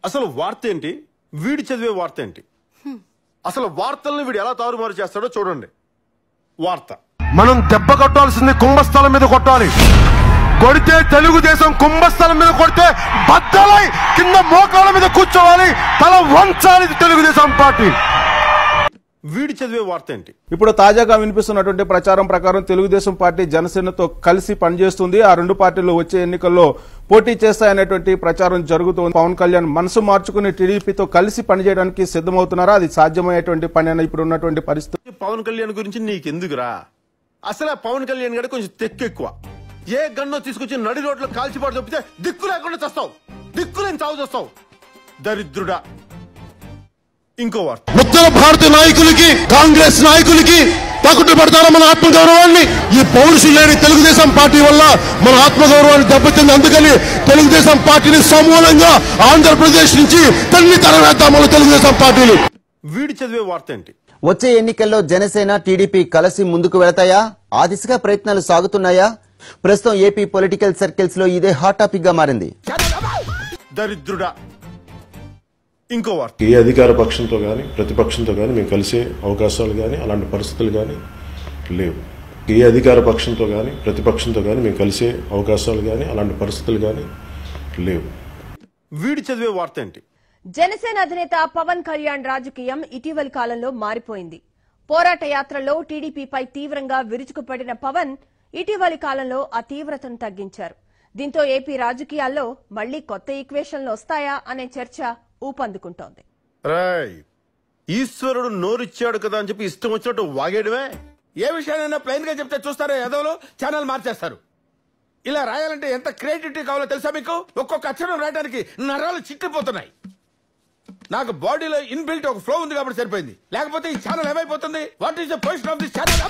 అసలు వార్త ఏంటి, వీడి చదివే వార్త ఏంటి? అసలు వార్తల్ని వీడు ఎలా తారుమారు చేస్తాడో చూడండి. వార్త: మనం దెబ్బ కొట్టాల్సింది కుంభస్థలం మీద కొట్టాలి. కొడితే తెలుగుదేశం కుంభస్థలం మీద కొడితే బద్దలై కింద మోకాళ్ళ మీద కూర్చోవాలి, తల వంచాలి తెలుగుదేశం పార్టీ. వీడి చదివే వార్త ఏంటి? ఇప్పుడు తాజాగా వినిపిస్తున్నటువంటి ప్రచారం ప్రకారం తెలుగుదేశం పార్టీ జనసేనతో కలిసి పనిచేస్తుంది. ఆ రెండు పార్టీలు వచ్చే ఎన్నికల్లో పోటీ చేస్తాయనేటువంటి ప్రచారం జరుగుతోంది. పవన్ కళ్యాణ్ మనసు మార్చుకుని టీడీపీతో కలిసి పనిచేయడానికి సిద్ధమవుతున్నారా? అది సాధ్యమయ్యేటువంటి పని అని ఇప్పుడు ఉన్నటువంటి పరిస్థితి. పవన్ కళ్యాణ్ గురించి నీకెందుకురా? అసలు పవన్ కళ్యాణ్ గారు కొంచెం తెక్కెక్కువ. ఏ గన్నో తీసుకొచ్చి నడి రోడ్లో కాల్చిపాటు తప్పితే దిక్కు లేకుండా చస్తావు. దిక్కులేని చావు చస్తావు, దరిద్రుడా. ఇంకో వార్త: ఉత్తర భారత నాయకులకి, కాంగ్రెస్ నాయకులకి తాకట్టు పెడతారా మన ఆత్మగౌరవాన్ని? ఈ పౌరుషులు లేని తెలుగుదేశం పార్టీ వల్ల మన ఆత్మగౌరవాన్ని దెబ్బతింది. అందుకని తెలుగుదేశం పార్టీని సమూలంగా ఆంధ్రప్రదేశ్ నుంచి తన్ని తరవేద్దాం తెలుగుదేశం పార్టీని. వీడి చదివే వార్త ఏంటి? వచ్చే ఎన్నికల్లో జనసేన టీడీపీ కలిసి ముందుకు వెళతాయా? ఆ దిశగా ప్రయత్నాలు సాగుతున్నాయా? ప్రస్తుతం ఏపీ పొలిటికల్ సర్కిల్స్ లో ఇదే హాట్ టాపిక్ గా మారింది. దరిద్రుడా. ఇంకో వార్త: ఏ అధికార పక్షంతో కానీ ప్రతిపక్షంతో కానీ మేము కలిసే అవకాశాలు కానీ అలాంటి పరిస్థితులు కానీ లేవు. ఏ అధికార పక్షంతో కానీ ప్రతిపక్షంతో కానీ మేము కలిసే అవకాశాలు కానీ అలాంటి పరిస్థితులు కానీ లేవు. వీడి చదివే వార్త ఏంటి? జనసేన అధినేత పవన్ కళ్యాణ్ రాజకీయం ఇటీవలి కాలంలో మారిపోయింది. పోరాట యాత్రలో టీడీపీపై తీవ్రంగా విరుచుకుపడిన పవన్ ఇటీవలి కాలంలో ఆ తీవ్రతను తగ్గించారు. దీంతో ఏపీ రాజకీయాల్లో మళ్లీ కొత్త ఈక్వేషన్లు వస్తాయా అనే చర్చ ఊపందుకుంటోంది. ఈశ్వరుడు నోరిచ్చాడు కదా అని చెప్పి ఇష్టం వచ్చినట్టు వాగేయడమే. ఏ విషయానైనా ప్లెయిన్ గా చెప్తే చూస్తారో ఎదవలో ఛానల్ మార్చేస్తారు. ఇలా రాయాలంటే ఎంత క్రియేటివిటీ కావాలో తెలుసా మీకు? ఒక్కొక్క అక్షరం రాయడానికి నరాలు చిట్టిపోతున్నాయి. నాకు బాడీలో ఇన్బిల్ట్ ఒక ఫ్లో ఉంది కాబట్టి సరిపోయింది. లేకపోతే ఈ ఛానల్ ఏమైపోతుంది? What is the position of this channel?